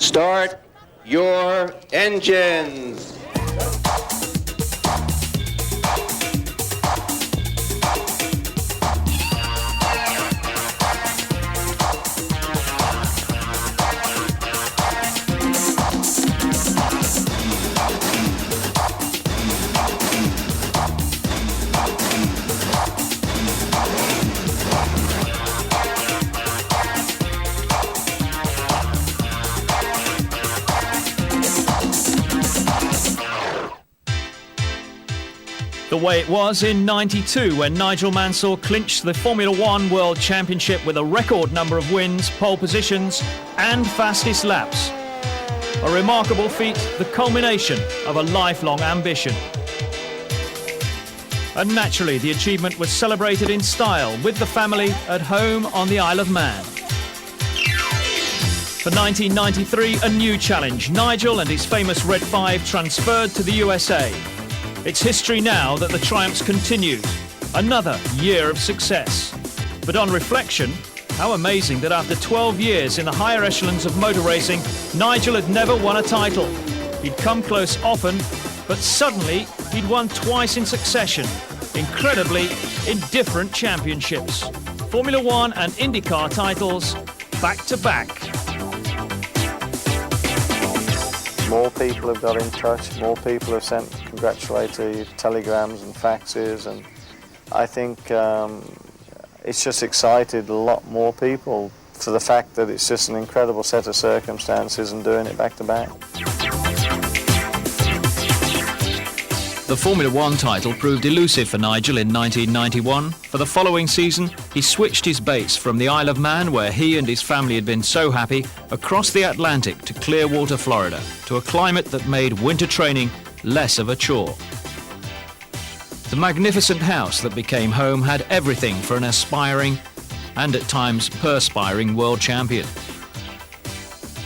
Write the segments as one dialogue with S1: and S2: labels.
S1: Start your engines.
S2: The way it was in '92 when Nigel Mansell clinched the Formula One World Championship with a record number of wins, pole positions and fastest laps. A remarkable feat, the culmination of a lifelong ambition. And naturally, the achievement was celebrated in style with the family at home on the Isle of Man. For 1993, a new challenge. Nigel and his famous Red 5 transferred to the USA. It's history now that the triumphs continued. Another year of success. But on reflection, how amazing that after 12 years in the higher echelons of motor racing, Nigel had never won a title. He'd come close often, but suddenly he'd won twice in succession, incredibly in different championships. Formula One and IndyCar titles back to back.
S3: More people have got in touch, more people have sent congratulatory telegrams and faxes, and I think it's just excited a lot more people for the fact that it's just an incredible set of circumstances and doing it back to back.
S2: The Formula One title proved elusive for Nigel in 1991. For the following season, he switched his base from the Isle of Man, where he and his family had been so happy, across the Atlantic to Clearwater, Florida, to a climate that made winter training less of a chore. The magnificent house that became home had everything for an aspiring and at times perspiring world champion.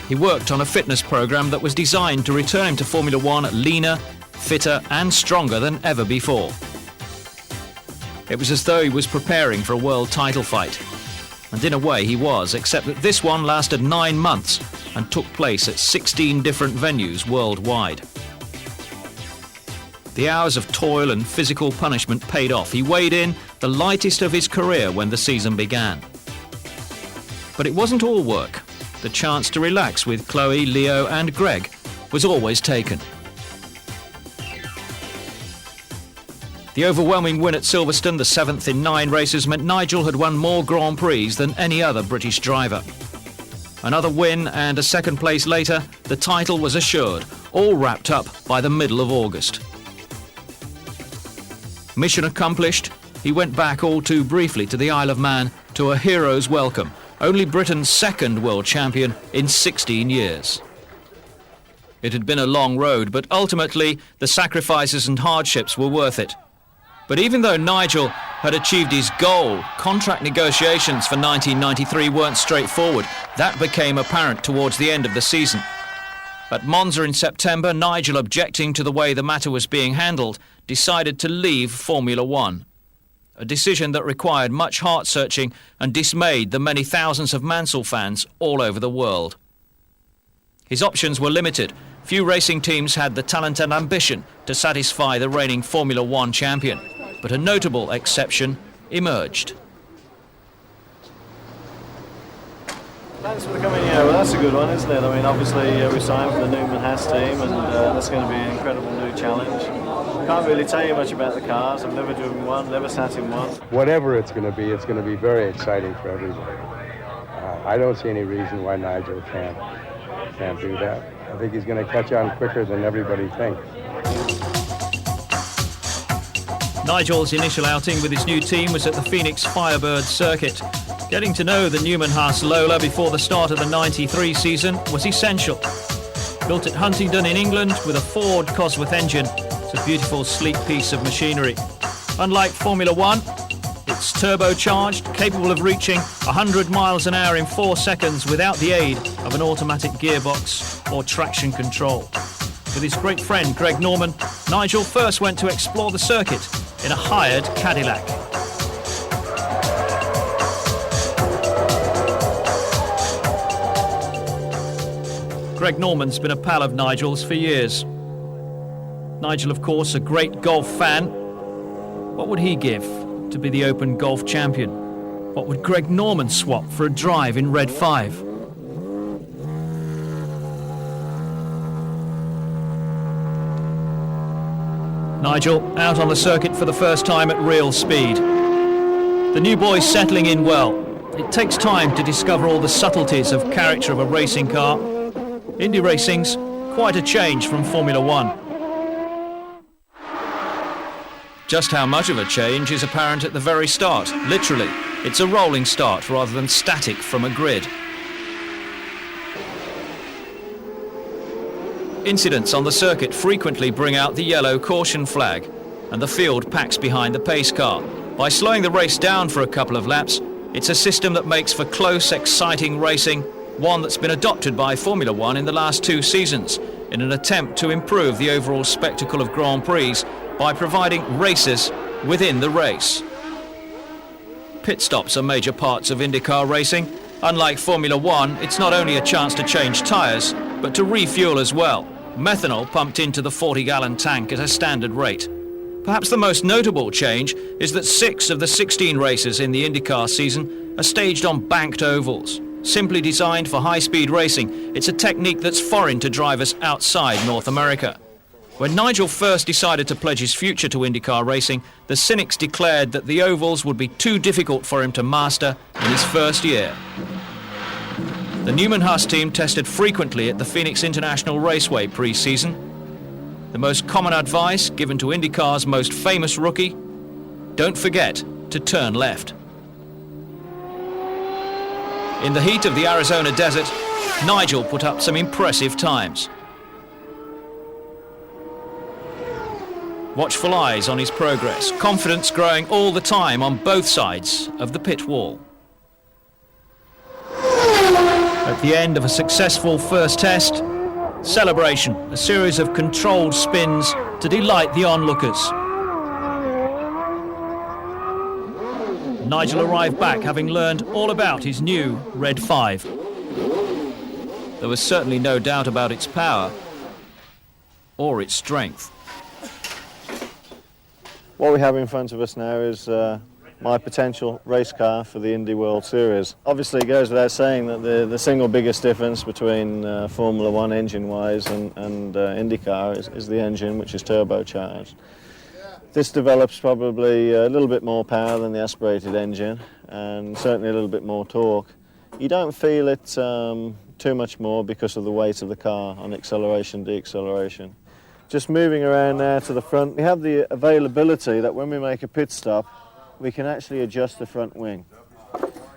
S2: He worked on a fitness program that was designed to return him to Formula One leaner, fitter and stronger than ever before. It was as though he was preparing for a world title fight. And in a way he was, except that this one lasted 9 months and took place at 16 different venues worldwide. The hours of toil and physical punishment paid off. He weighed in the lightest of his career when the season began. But it wasn't all work. The chance to relax with Chloe, Leo and Greg was always taken. The overwhelming win at Silverstone, the 7th in 9 races, meant Nigel had won more Grand Prix than any other British driver. Another win and a second place later, the title was assured, all wrapped up by the middle of August. Mission accomplished, he went back all too briefly to the Isle of Man to a hero's welcome, only Britain's second world champion in 16 years. It had been a long road, but ultimately the sacrifices and hardships were worth it. But even though Nigel had achieved his goal, contract negotiations for 1993 weren't straightforward. That became apparent towards the end of the season. At Monza in September, Nigel, objecting to the way the matter was being handled, decided to leave Formula One. A decision that required much heart-searching and dismayed the many thousands of Mansell fans all over the world. His options were limited. Few racing teams had the talent and ambition to satisfy the reigning Formula One champion. But a notable exception emerged.
S3: Thanks for coming. Yeah, well, that's a good one, isn't it? I mean, obviously we signed for the Newman Haas team, and that's going to be an incredible new challenge. Can't really tell you much about the cars. I've never driven one, never sat in one.
S4: Whatever it's going to be very exciting for everybody. I don't see any reason why Nigel can't do that. I think he's going to catch on quicker than everybody thinks.
S2: Nigel's initial outing with his new team was at the Phoenix Firebird circuit. Getting to know the Newman Haas Lola before the start of the '93 season was essential. Built at Huntingdon in England with a Ford Cosworth engine, it's a beautiful, sleek piece of machinery. Unlike Formula One, it's turbocharged, capable of reaching 100 miles an hour in 4 seconds without the aid of an automatic gearbox or traction control. With his great friend Greg Norman, Nigel first went to explore the circuit in a hired Cadillac. Greg Norman's been a pal of Nigel's for years. Nigel, of course, a great golf fan. What would he give to be the Open golf champion? What would Greg Norman swap for a drive in red 5? Nigel out on the circuit for the first time at real speed. The new boy's settling in well. It takes time to discover all the subtleties of character of a racing car. Indy racing's quite a change from Formula One. Just how much of a change is apparent at the very start. Literally, it's a rolling start rather than static from a grid. Incidents on the circuit frequently bring out the yellow caution flag, and the field packs behind the pace car. By slowing the race down for a couple of laps, it's a system that makes for close, exciting racing, one that's been adopted by Formula One in the last 2 seasons, in an attempt to improve the overall spectacle of Grand Prix by providing races within the race. Pit stops are major parts of IndyCar racing. Unlike Formula One, it's not only a chance to change tyres, but to refuel as well. Methanol pumped into the 40-gallon tank at a standard rate. Perhaps the most notable change is that 6 of the 16 races in the IndyCar season are staged on banked ovals. Simply designed for high-speed racing, it's a technique that's foreign to drivers outside North America. When Nigel first decided to pledge his future to IndyCar racing, the cynics declared that the ovals would be too difficult for him to master in his first year. The Newman-Haas team tested frequently at the Phoenix International Raceway pre-season. The most common advice given to IndyCar's most famous rookie: don't forget to turn left. In the heat of the Arizona desert, Nigel put up some impressive times. Watchful eyes on his progress, confidence growing all the time on both sides of the pit wall. At the end of a successful first test, celebration, a series of controlled spins to delight the onlookers. Nigel arrived back having learned all about his new Red 5. There was certainly no doubt about its power or its strength.
S3: What we have in front of us now is my potential race car for the Indy World Series. Obviously it goes without saying that the single biggest difference between Formula One engine-wise and IndyCar is the engine, which is turbocharged. This develops probably a little bit more power than the aspirated engine, and certainly a little bit more torque. You don't feel it too much more because of the weight of the car on acceleration, deceleration. Just moving around now to the front, we have the availability that when we make a pit stop, we can actually adjust the front wing.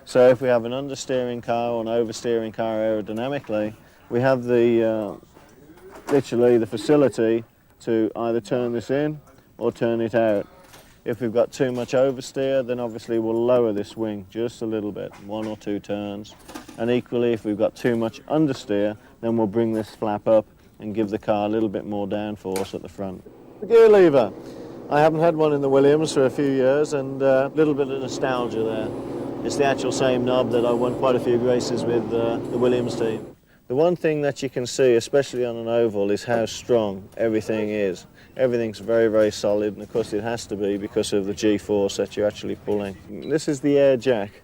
S3: So if we have an understeering car or an oversteering car aerodynamically, we have literally the facility to either turn this in or turn it out. If we've got too much oversteer, then obviously we'll lower this wing just a little bit, 1 or 2 turns. And equally, if we've got too much understeer, then we'll bring this flap up and give the car a little bit more downforce at the front. The gear lever. I haven't had one in the Williams for a few years, and a little bit of nostalgia there. It's the actual same knob that I won quite a few races with the Williams team. The one thing that you can see, especially on an oval, is how strong everything is. Everything's very, very solid, and of course it has to be because of the G-force that you're actually pulling. This is the air jack.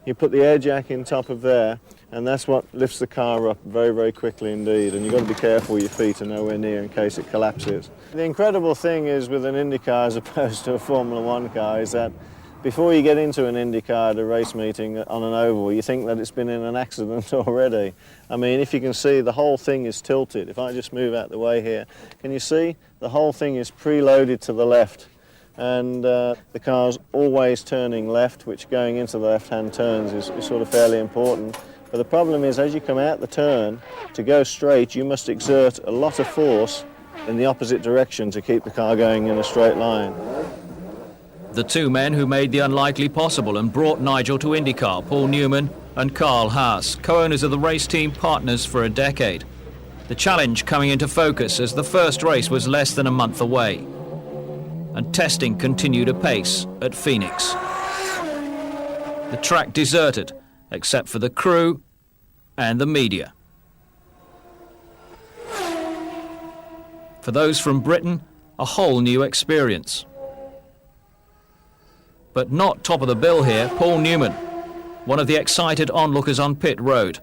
S3: You put the air jack in top of there, and that's what lifts the car up very, very quickly indeed. And you've got to be careful your feet are nowhere near in case it collapses. The incredible thing is with an Indy car as opposed to a Formula One car is that before you get into an Indy car at a race meeting on an oval, you think that it's been in an accident already. I mean, if you can see, the whole thing is tilted. If I just move out the way here, can you see? The whole thing is preloaded to the left. And the car's always turning left, which going into the left-hand turns is sort of fairly important. But the problem is, as you come out the turn, to go straight, you must exert a lot of force in the opposite direction to keep the car going in a straight line.
S2: The two men who made the unlikely possible and brought Nigel to IndyCar, Paul Newman and Carl Haas, co-owners of the race team, partners for a decade. The challenge coming into focus as the first race was less than a month away, and testing continued apace at Phoenix. The track deserted, except for the crew and the media. For those from Britain, a whole new experience. But not top of the bill here, Paul Newman, one of the excited onlookers on pit road.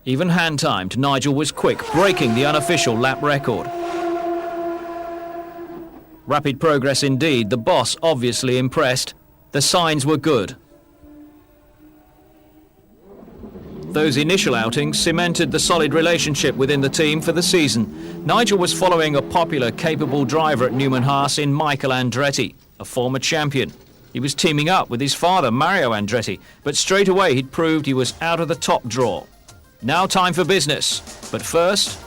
S2: Even hand-timed, Nigel was quick, breaking the unofficial lap record. Rapid progress indeed, the boss obviously impressed. The signs were good. Those initial outings cemented the solid relationship within the team for the season. Nigel was following a popular, capable driver at Newman Haas in Michael Andretti, a former champion. He was teaming up with his father, Mario Andretti, but straight away he'd proved he was out of the top draw. Now time for business, but first,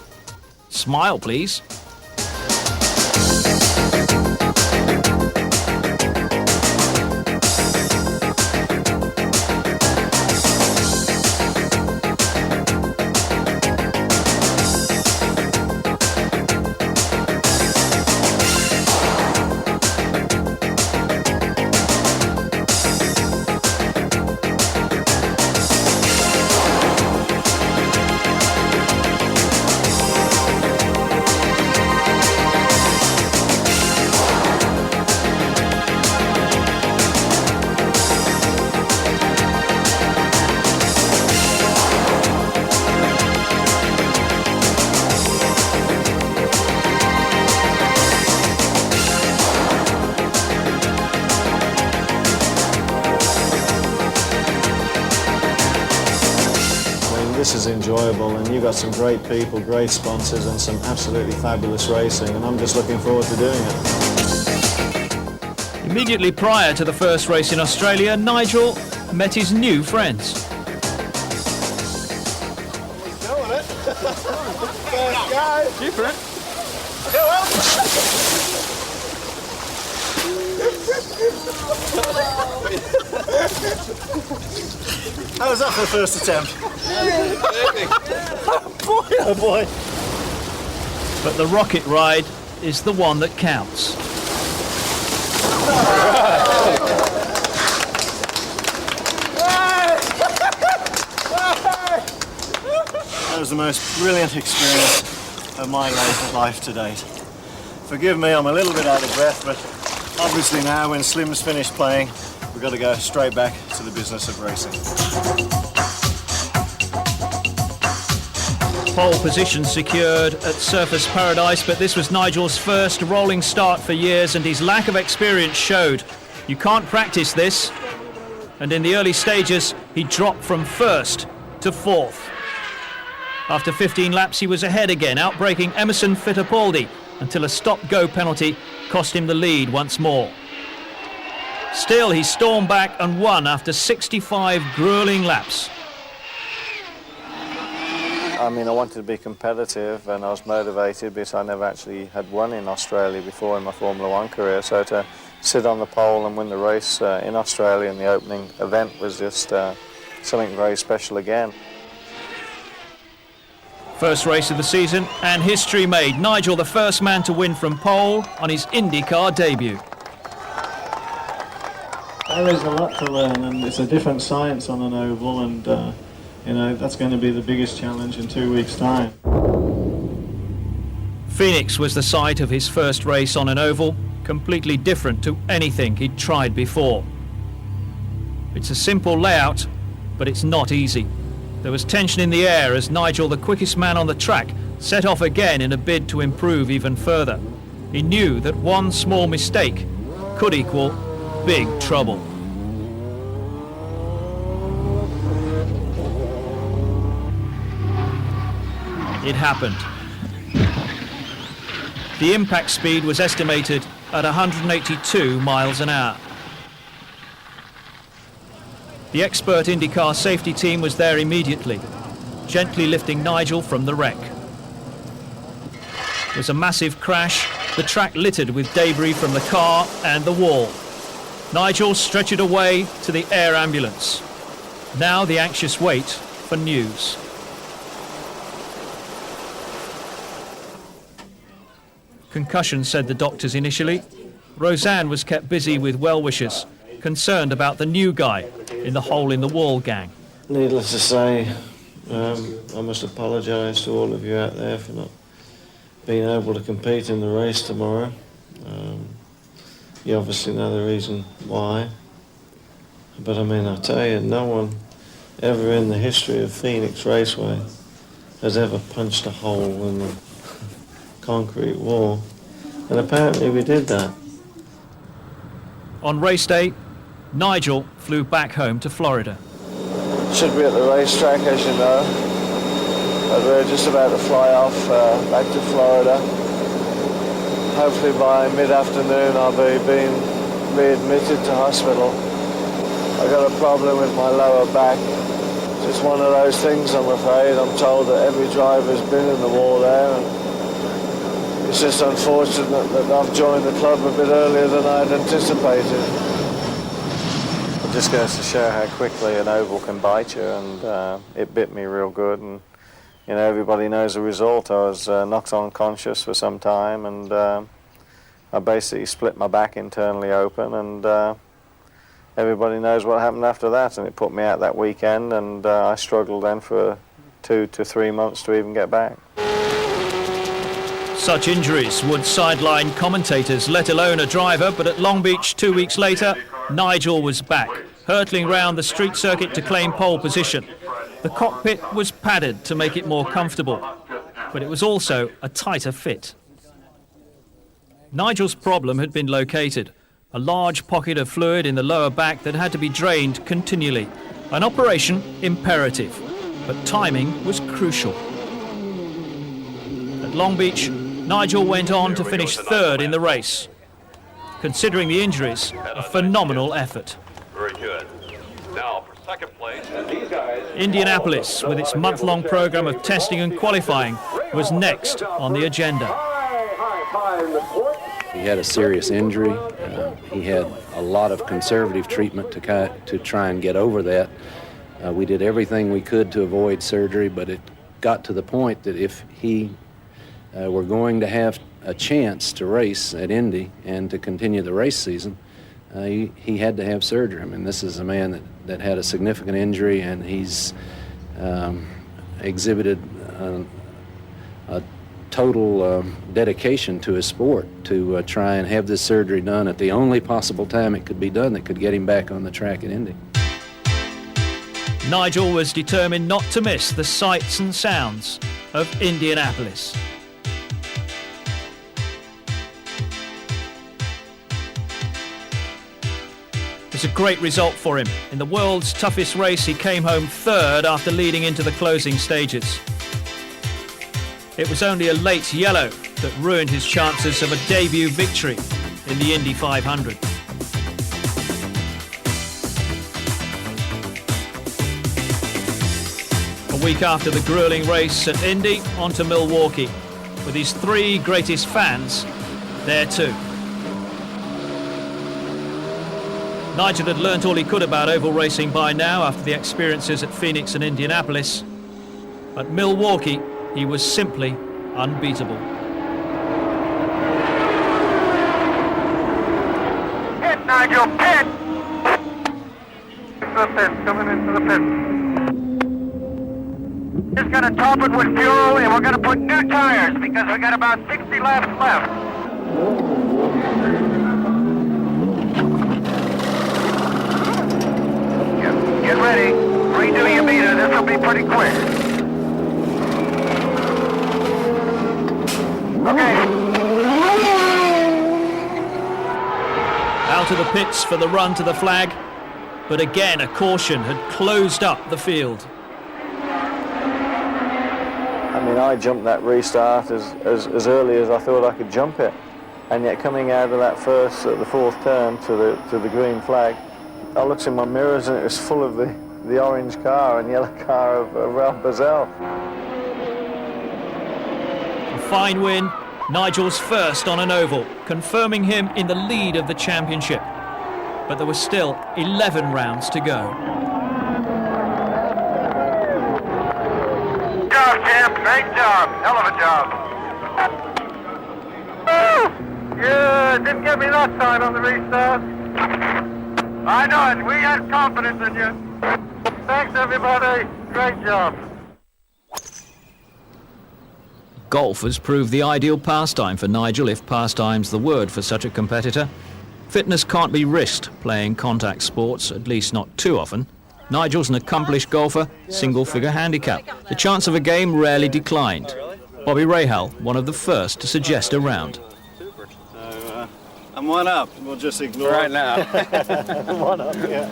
S2: smile please.
S3: This is enjoyable, and you've got some great people, great sponsors, and some absolutely fabulous racing, and I'm just looking forward to doing it.
S2: Immediately prior to the first race in Australia, Nigel met his new friends.
S3: Doing it. Guys.
S2: Different.
S3: How was that for the first attempt? Oh boy.
S2: But the rocket ride is the one that counts.
S3: That was the most brilliant experience of my life to date. Forgive me, I'm a little bit out of breath, but obviously now when Slim's finished playing, we've got to go straight back to the business of racing.
S2: Pole position secured at Surfers Paradise, but this was Nigel's first rolling start for years, and his lack of experience showed. You can't practice this. And in the early stages, he dropped from first to fourth. After 15 laps, he was ahead again, outbraking Emerson Fittipaldi, until a stop-go penalty cost him the lead once more. Still, he stormed back and won after 65 grueling laps.
S3: I mean, I wanted to be competitive and I was motivated because I never actually had won in Australia before in my Formula One career. So to sit on the pole and win the race in Australia in the opening event was just something very special again.
S2: First race of the season and history made. Nigel, the first man to win from pole on his IndyCar debut.
S3: There is a lot to learn, and it's a different science on an oval, and you know, that's going to be the biggest challenge in 2 weeks' time.
S2: Phoenix was the site of his first race on an oval, completely different to anything he'd tried before. It's a simple layout, but it's not easy. There was tension in the air as Nigel, the quickest man on the track, set off again in a bid to improve even further. He knew that one small mistake could equal big trouble. It happened. The impact speed was estimated at 182 miles an hour. The expert IndyCar safety team was there immediately, gently lifting Nigel from the wreck. It was a massive crash, the track littered with debris from the car and the wall. Nigel stretchered away to the air ambulance. Now the anxious wait for news. Concussion, said the doctors initially. Roseanne was kept busy with well-wishers, concerned about the new guy in the hole-in-the-wall gang.
S3: Needless to say, I must apologise to all of you out there for not
S5: being able to compete in the race tomorrow. You obviously know the reason why. But I mean, I tell you, no one ever in the history of Phoenix Raceway has ever punched a hole in the concrete wall. And apparently we did that.
S2: On race day, Nigel flew back home to Florida.
S3: Should be at the racetrack, as you know. But we're just about to fly off back to Florida. Hopefully by mid-afternoon I'll be being readmitted to hospital. I've got a problem with my lower back. It's just one of those things, I'm afraid. I'm told that every driver's been in the wall there. And it's just unfortunate that I've joined the club a bit earlier than I'd anticipated. It just goes to show how quickly an oval can bite you, and it bit me real good. And you know, everybody knows the result. I was knocked unconscious for some time, and I basically split my back internally open, and everybody knows what happened after that, and it put me out that weekend, and I struggled then for 2 to 3 months to even get back.
S2: Such injuries would sideline commentators, let alone a driver, but at Long Beach 2 weeks later, Nigel was back, hurtling round the street circuit to claim pole position. The cockpit was padded to make it more comfortable, but it was also a tighter fit. Nigel's problem had been located, a large pocket of fluid in the lower back that had to be drained continually. An operation imperative, but timing was crucial. At Long Beach, Nigel went on to finish third in the race. Considering the injuries, a phenomenal effort.
S6: Very good. Now for second place.
S2: Indianapolis, with its month-long program of testing and qualifying, was next on the agenda.
S7: He had a serious injury. He had a lot of conservative treatment to try and get over that. We did everything we could to avoid surgery, but it got to the point that if he were going to have a chance to race at Indy and to continue the race season, he had to have surgery. I mean, this is a man that had a significant injury, and he's exhibited a total dedication to his sport to try and have this surgery done at the only possible time it could be done that could get him back on the track at Indy.
S2: Nigel was determined not to miss the sights and sounds of Indianapolis. It was a great result for him. In the world's toughest race, he came home third after leading into the closing stages. It was only a late yellow that ruined his chances of a debut victory in the Indy 500. A week after the grueling race at Indy, on to Milwaukee, with his 3 greatest fans there too. Nigel had learnt all he could about oval racing by now after the experiences at Phoenix and Indianapolis. At Milwaukee, he was simply unbeatable.
S6: Pit, Nigel, pit! Into the pit, coming into the pit. Just going to top it with fuel, and we're going to put new tires because we got about 60 laps left. Get ready. Redo your meter. This will be pretty quick. Okay.
S2: Out of the pits for the run to the flag, but again a caution had closed up the field.
S3: I mean, I jumped that restart as early as I thought I could jump it, and yet coming out of that the fourth turn to the green flag, I looked in my mirrors and it was full of the orange car and yellow car of Ralph Mansell.
S2: A fine win, Nigel's first on an oval, confirming him in the lead of the championship. But there were still 11 rounds to go.
S6: Good job, champ. Great job. Hell of a job. Woo! Yeah, didn't get me that time on the restart. I know it. We had confidence in you. Thanks, everybody. Great job.
S2: Golf has proved the ideal pastime for Nigel, if pastime's the word for such a competitor. Fitness can't be risked playing contact sports, at least not too often. Nigel's an accomplished golfer, single-figure handicap. The chance of a game rarely declined. Bobby Rahal, one of the first to suggest a round.
S3: So, I'm one up. We'll just ignore
S8: right now.
S3: one up, yeah.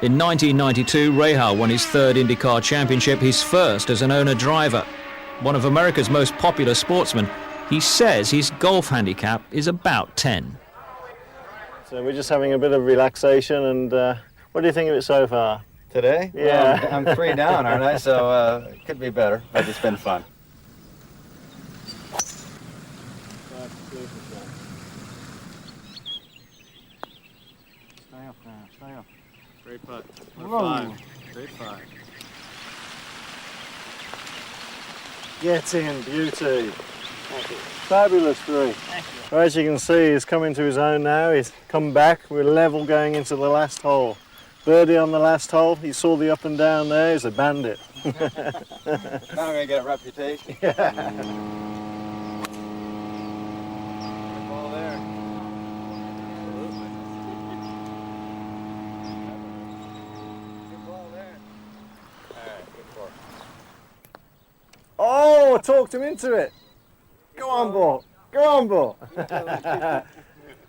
S2: In 1992, Rahal won his third IndyCar championship, his first as an owner-driver. One of America's most popular sportsmen, he says his golf handicap is about 10.
S3: So we're just having a bit of relaxation, and what do you think of it so far?
S8: Today?
S3: Yeah.
S8: Well, I'm 3 down, aren't I? So it could be better, but it's been fun.
S3: Stay up now, stay up. Great putt. Great putt. Get in, beauty. Fabulous 3. Well, as you can see, he's come into his own now. He's come back. We're level going into the last hole. Birdie on the last hole. He saw the up and down there. He's a bandit.
S8: Now I'm going to get a reputation.
S3: Yeah.
S8: Good ball there. Absolutely. Good ball there. All right, good ball.
S3: Oh, talked him into it. Go on, ball. Go on, ball.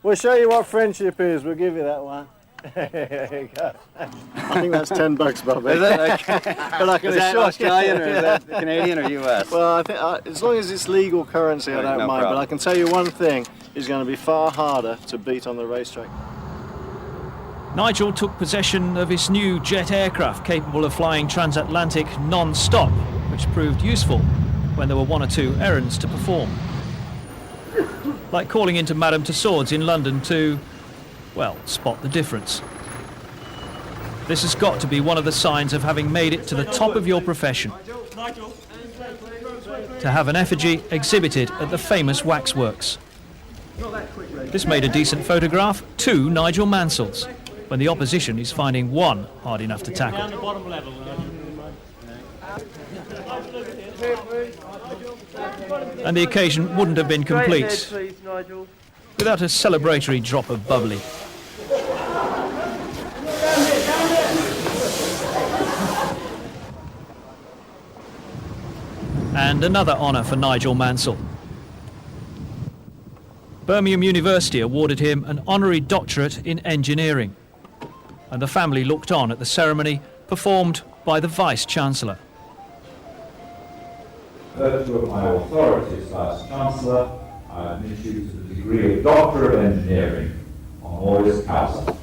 S3: We'll show you what friendship is. We'll give you that one. There you go. I think that's $10, Bobby.
S8: Is it? Okay.
S3: But I can
S8: Is that
S3: assure
S8: Australian or is that Canadian or US?
S3: Well, I think as long as it's legal currency, I
S8: Right,
S3: don't
S8: no
S3: mind.
S8: problem.
S3: But I can tell you one thing: it's going to be far harder to beat on the racetrack.
S2: Nigel took possession of his new jet aircraft capable of flying transatlantic non-stop, which proved useful when there were 1 or 2 errands to perform. Like calling into Madame Tussauds in London to, well, spot the difference. This has got to be one of the signs of having made it to the top of your profession. To have an effigy exhibited at the famous waxworks. This made a decent photograph, 2 Nigel Mansells, when the opposition is finding 1 hard enough to tackle. And the occasion wouldn't have been complete without a celebratory drop of bubbly. And another honour for Nigel Mansell. Birmingham University awarded him an honorary doctorate in engineering, and the family looked on at the ceremony performed by the Vice-Chancellor.
S9: Virtue of my authority as Vice-Chancellor, I admit you to the degree of Doctor of Engineering, honoris causa.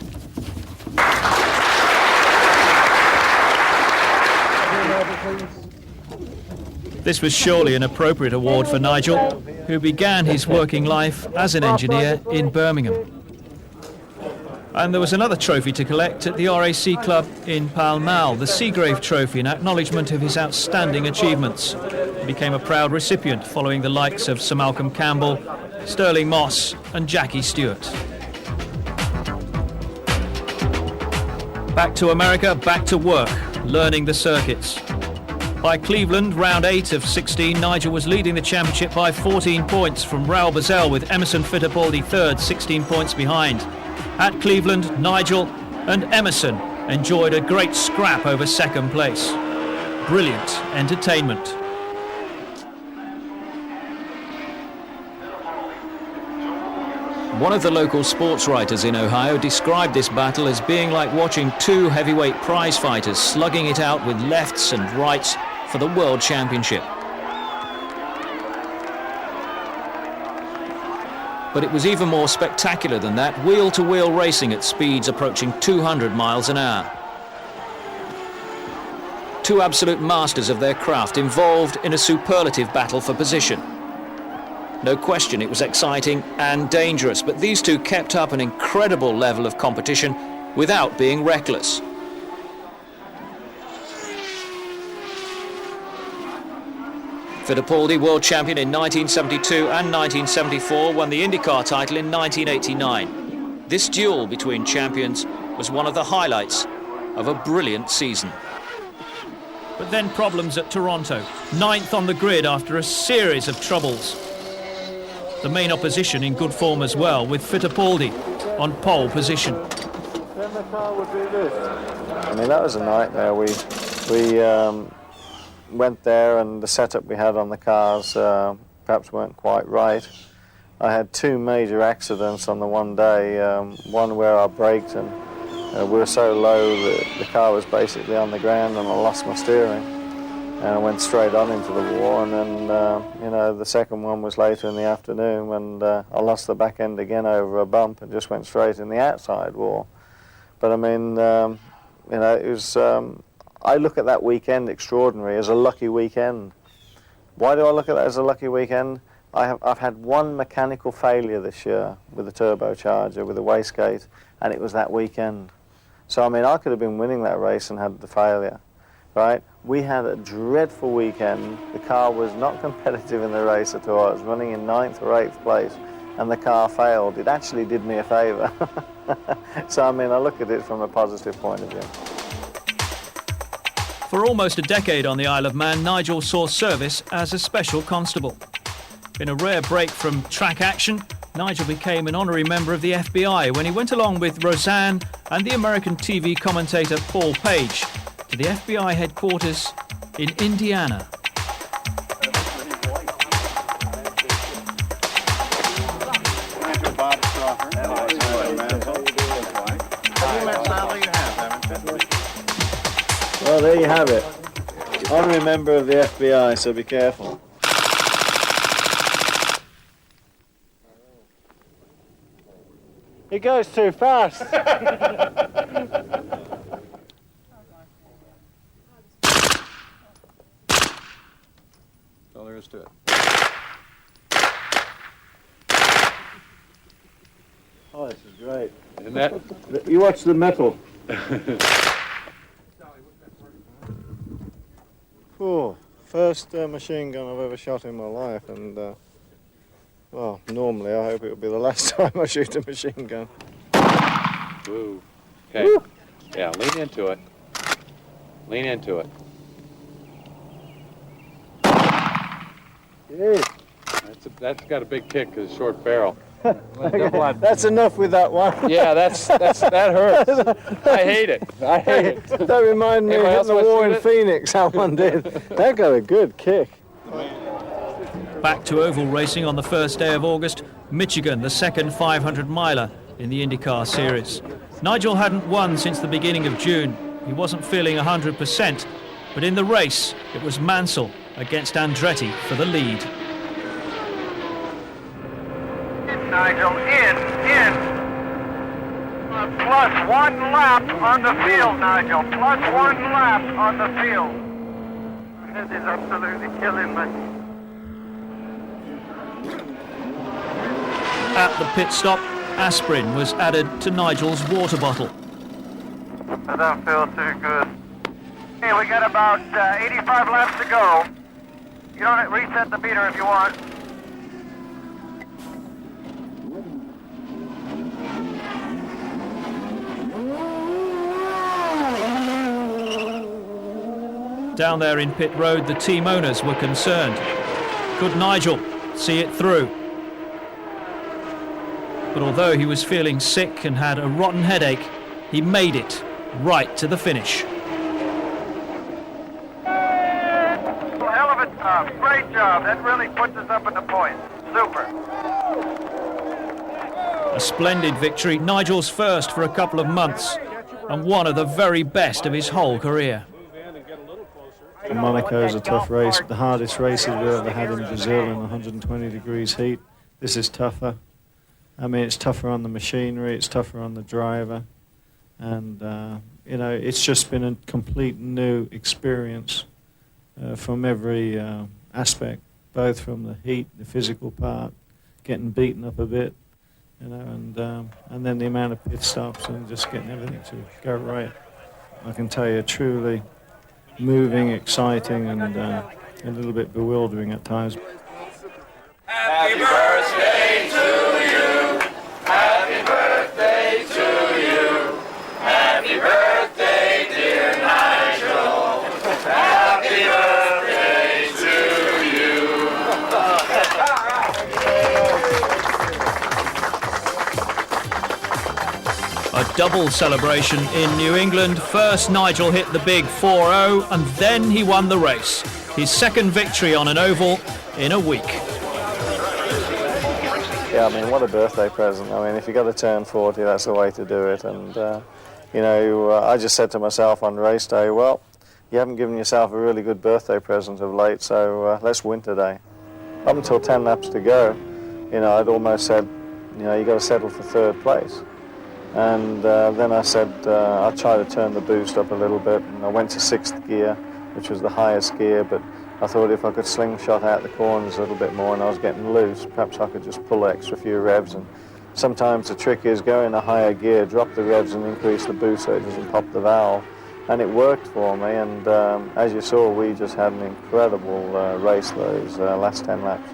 S2: This was surely an appropriate award for Nigel, who began his working life as an engineer in Birmingham. And there was another trophy to collect at the RAC Club in Pall Mall, the Seagrave Trophy, in acknowledgement of his outstanding achievements. He became a proud recipient following the likes of Sir Malcolm Campbell, Sterling Moss and Jackie Stewart. Back to America, back to work, learning the circuits. By Cleveland, round 8 of 16, Nigel was leading the championship by 14 points from Raul Boesel, with Emerson Fittipaldi third, 16 points behind. At Cleveland, Nigel and Emerson enjoyed a great scrap over second place. Brilliant entertainment. One of the local sports writers in Ohio described this battle as being like watching 2 heavyweight prize fighters slugging it out with lefts and rights for the World Championship. But it was even more spectacular than that, wheel-to-wheel racing at speeds approaching 200 miles an hour. 2 absolute masters of their craft involved in a superlative battle for position. No question it was exciting and dangerous, but these 2 kept up an incredible level of competition without being reckless. Fittipaldi, world champion in 1972 and 1974, won the IndyCar title in 1989. This duel between champions was one of the highlights of a brilliant season. But then problems at Toronto, 9th on the grid after a series of troubles. The main opposition in good form as well, with Fittipaldi on pole position.
S3: Then the car would do this. I mean, that was a nightmare. We went there, and the setup we had on the cars perhaps weren't quite right. I had 2 major accidents on the one day, one where I braked and we were so low that the car was basically on the ground, and I lost my steering and I went straight on into the wall. And then you know, the second one was later in the afternoon, and I lost the back end again over a bump and just went straight in the outside wall. But I mean, you know, it was, I look at that weekend extraordinary as a lucky weekend. Why do I look at that as a lucky weekend? I've had one mechanical failure this year with a turbocharger, with a wastegate, and it was that weekend. So, I mean, I could have been winning that race and had the failure, right? We had a dreadful weekend. The car was not competitive in the race at all. I was running in 9th or 8th place, and the car failed. It actually did me a favour. So, I mean, I look at it from a positive point of view.
S2: For almost a decade on the Isle of Man, Nigel saw service as a special constable. In a rare break from track action, Nigel became an honorary member of the FBI when he went along with Roseanne and the American TV commentator Paul Page to the FBI headquarters in Indiana.
S3: Well, there you have it. Honorary member of the FBI, so be careful. He goes too fast.
S8: All there is to it.
S3: Oh, this is great.
S8: Isn't that?
S3: You watch the metal. Oh, first machine gun I've ever shot in my life, and well, normally I hope it'll be the last time I shoot a machine gun.
S8: Woo. Okay.
S3: Woo.
S8: Yeah, lean into it. Lean into it.
S3: Yeah.
S8: That's got a big kick because it's short barrel.
S3: That's enough with that one.
S8: Yeah, that hurts. I hate it. I hate it.
S3: That reminded me of
S8: Anybody else
S3: the
S8: want to
S3: war
S8: shoot
S3: in
S8: it?
S3: Phoenix, how one did. That got a good kick.
S2: Back to oval racing on the first day of August, Michigan, the second 500-miler in the IndyCar series. Nigel hadn't won since the beginning of June. He wasn't feeling 100%, but in the race, it was Mansell against Andretti for the lead.
S6: Nigel, in. Plus 1 lap on the field, Nigel. Plus 1 lap on the field. This is absolutely killing me.
S2: At the pit stop, aspirin was added to Nigel's water bottle.
S6: I don't feel too good. Hey, we got about 85 laps to go. You don't reset the meter if you want.
S2: Down there in pit road, the team owners were concerned. Could Nigel see it through? But although he was feeling sick and had a rotten headache, he made it right to the finish.
S6: Hell of a job. Great job. That really puts us up in the points. Super.
S2: A splendid victory, Nigel's first for a couple of months, and one of the very best of his whole career.
S3: Monaco is a tough race, the hardest races we've ever had in Brazil in 120 degrees heat. This is tougher. I mean, it's tougher on the machinery, it's tougher on the driver, and you know, it's just been a complete new experience from every aspect, both from the heat, the physical part, getting beaten up a bit, you know, and then the amount of pit stops and just getting everything to go right. I can tell you, truly moving, exciting, and a little bit bewildering at times.
S6: Happy birthday to you. Happy birthday to you. Happy birthday, dear Nigel.
S2: A double celebration in New England. First, Nigel hit the big 4-0, and then he won the race. His second victory on an oval in a week.
S3: Yeah, I mean, what a birthday present. I mean, if you've got to turn 40, that's the way to do it. And, you know, I just said to myself on race day, well, you haven't given yourself a really good birthday present of late, so let's win today. Up until 10 laps to go, you know, I'd almost said, you know, you've got to settle for third place. And then I said, I'll try to turn the boost up a little bit, and I went to 6th gear, which was the highest gear, but I thought if I could slingshot out the corners a little bit more and I was getting loose, perhaps I could just pull an extra few revs. And sometimes the trick is go in a higher gear, drop the revs and increase the boost so it doesn't pop the valve. And it worked for me, and as you saw, we just had an incredible race those last 10 laps.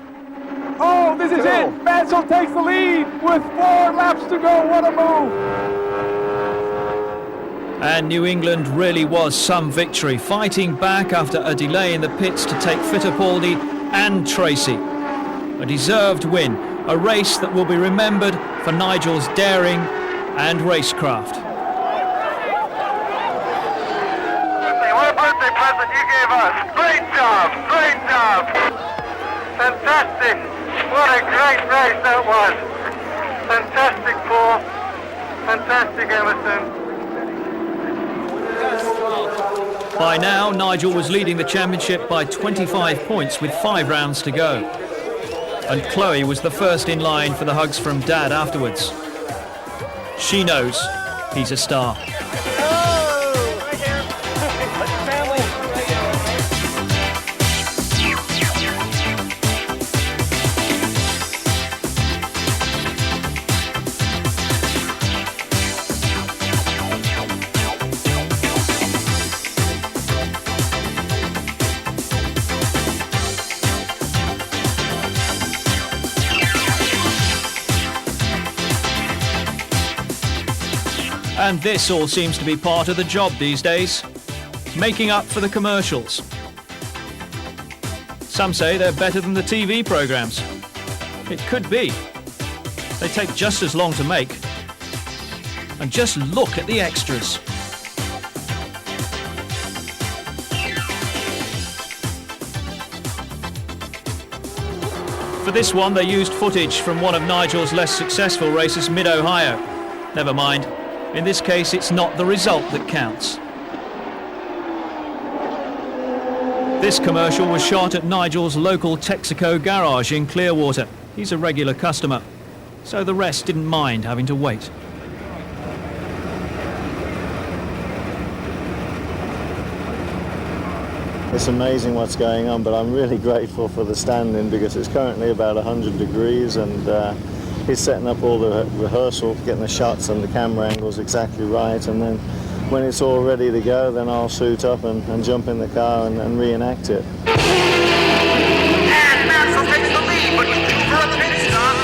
S10: Oh, this is it! Mansell takes the lead with 4 laps to go. What a move!
S2: And New England really was some victory, fighting back after a delay in the pits to take Fittipaldi and Tracy. A deserved win, a race that will be remembered for Nigel's daring and racecraft.
S6: What a birthday present you gave us. Great job, great job. Fantastic. What a great race that was. Fantastic, Paul. Fantastic, Emerson.
S2: By now, Nigel was leading the championship by 25 points with 5 rounds to go. And Chloe was the first in line for the hugs from Dad afterwards. She knows he's a star. And this all seems to be part of the job these days, making up for the commercials. Some say they're better than the TV programs. It could be. They take just as long to make. And just look at the extras. For this one, they used footage from one of Nigel's less successful races mid-Ohio. Never mind. In this case, it's not the result that counts. This commercial was shot at Nigel's local Texaco garage in Clearwater. He's a regular customer, so the rest didn't mind having to wait.
S3: It's amazing what's going on, but I'm really grateful for the stand-in because it's currently about 100 degrees and he's setting up all the rehearsal, getting the shots and the camera angles exactly right, and then when it's all ready to go, then I'll suit up and jump in the car and reenact it.
S6: And Mansell takes the lead, but he's due for a pit stop.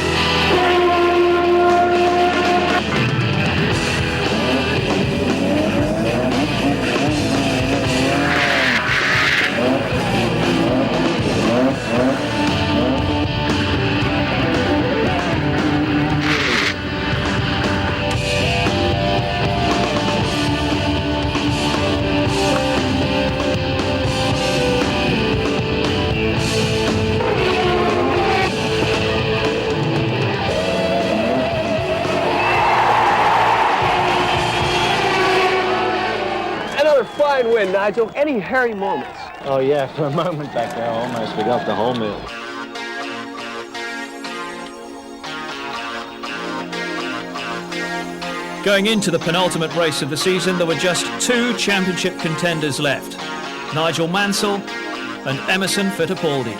S10: Fine win, Nigel. Any hairy moments?
S3: Oh yeah, for a moment back there, I almost forgot the whole meal.
S2: Going into the penultimate race of the season, there were just 2 championship contenders left. Nigel Mansell and Emerson Fittipaldi.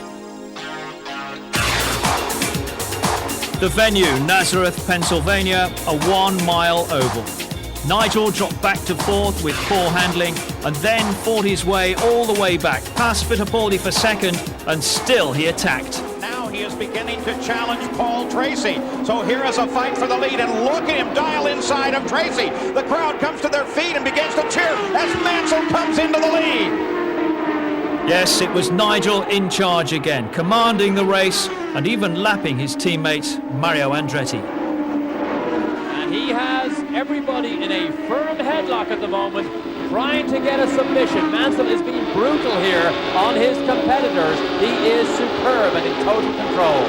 S2: The venue, Nazareth, Pennsylvania, a 1-mile oval. Nigel dropped back to 4th with poor handling and then fought his way all the way back, past Fittipaldi for 2nd, and still he attacked.
S11: Now he is beginning to challenge Paul Tracy. So here is a fight for the lead, and look at him dial inside of Tracy. The crowd comes to their feet and begins to cheer as Mansell comes into the lead.
S2: Yes, it was Nigel in charge again, commanding the race and even lapping his teammate Mario Andretti.
S10: And he has
S12: Everybody in a firm headlock at the moment, trying to get a submission. Mansell is being brutal here on his competitors. He is superb and in total control.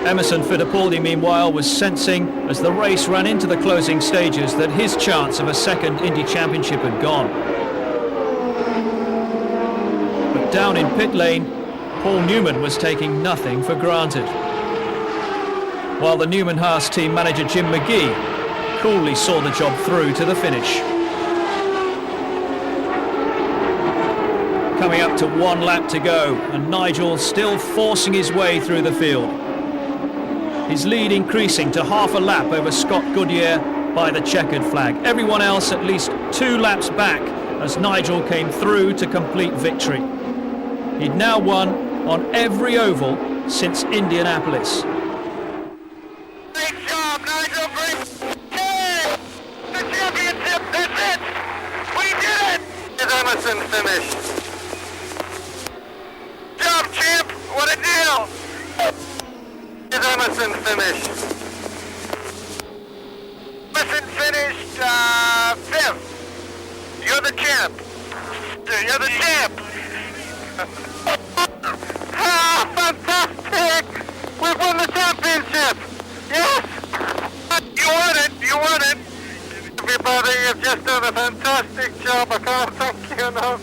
S2: Emerson Fittipaldi, meanwhile, was sensing, as the race ran into the closing stages, that his chance of a second Indy Championship had gone. But down in pit lane, Paul Newman was taking nothing for granted, while the Newman-Haas team manager Jim McGee coolly saw the job through to the finish. Coming up to 1 lap to go, and Nigel still forcing his way through the field. His lead increasing to half a lap over Scott Goodyear by the checkered flag. Everyone else at least 2 laps back as Nigel came through to complete victory. He'd now won on every oval since Indianapolis.
S6: Great job, Nigel. Great. Yay! The championship. That's it. We did it. Is Emerson finished? Job, champ. What a deal. Is Emerson finished? Emerson finished 5th. You're the champ. You're the champ. Ah, fantastic! We've won the championship! Yes! You won it! You won it! Everybody, you've just done a fantastic job. I can't thank you enough.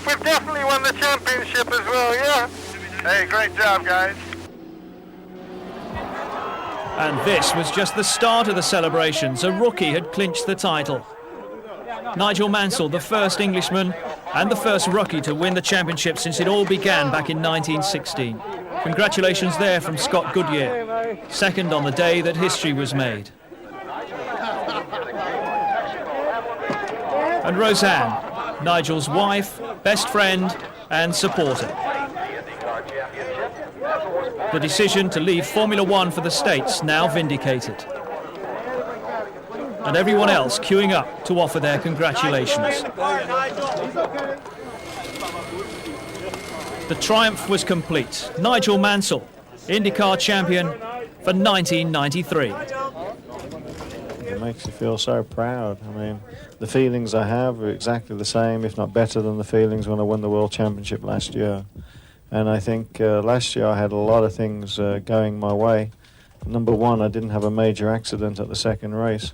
S6: We've definitely won the championship as well, yeah? Hey, great job, guys.
S2: And this was just the start of the celebrations. A rookie had clinched the title. Nigel Mansell, the first Englishman and the first rookie to win the championship since it all began back in 1916. Congratulations there from Scott Goodyear, second on the day that history was made. And Roseanne, Nigel's wife, best friend and supporter. The decision to leave Formula One for the States now vindicated. And everyone else queuing up to offer their congratulations. The triumph was complete. Nigel Mansell, IndyCar champion for 1993.
S3: It makes you feel so proud. I mean, the feelings I have are exactly the same, if not better than the feelings when I won the World Championship last year. And I think last year I had a lot of things going my way. Number one, I didn't have a major accident at the second race,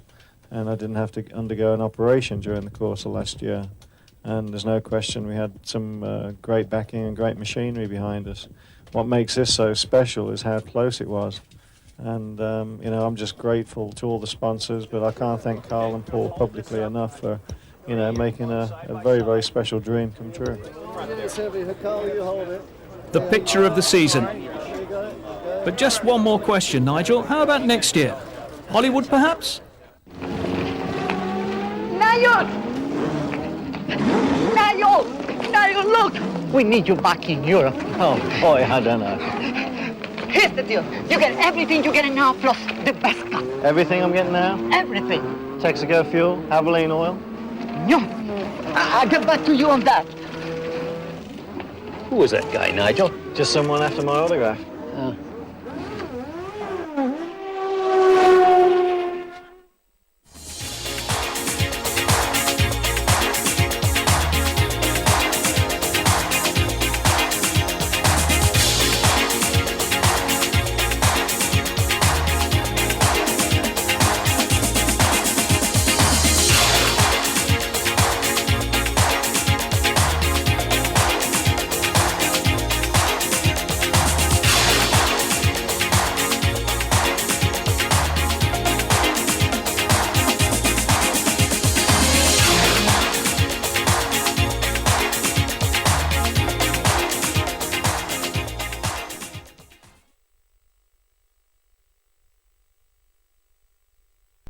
S3: and I didn't have to undergo an operation during the course of last year. And there's no question we had some great backing and great machinery behind us. What makes this so special is how close it was. And, you know, I'm just grateful to all the sponsors, but I can't thank Carl and Paul publicly enough for, you know, making a very, very special dream come true.
S2: The picture of the season. But just one more question, Nigel. How about next year? Hollywood, perhaps?
S13: Nigel! Nigel! Nigel, look! We need you back in Europe.
S3: Oh, boy, I don't know.
S13: Here's the deal. You get everything you're getting now, plus the best car.
S3: Everything I'm getting now?
S13: Everything.
S3: Texaco fuel, Abilene oil?
S13: No. I'll get back to you on that.
S3: Who was that guy, Nigel? Just someone after my autograph.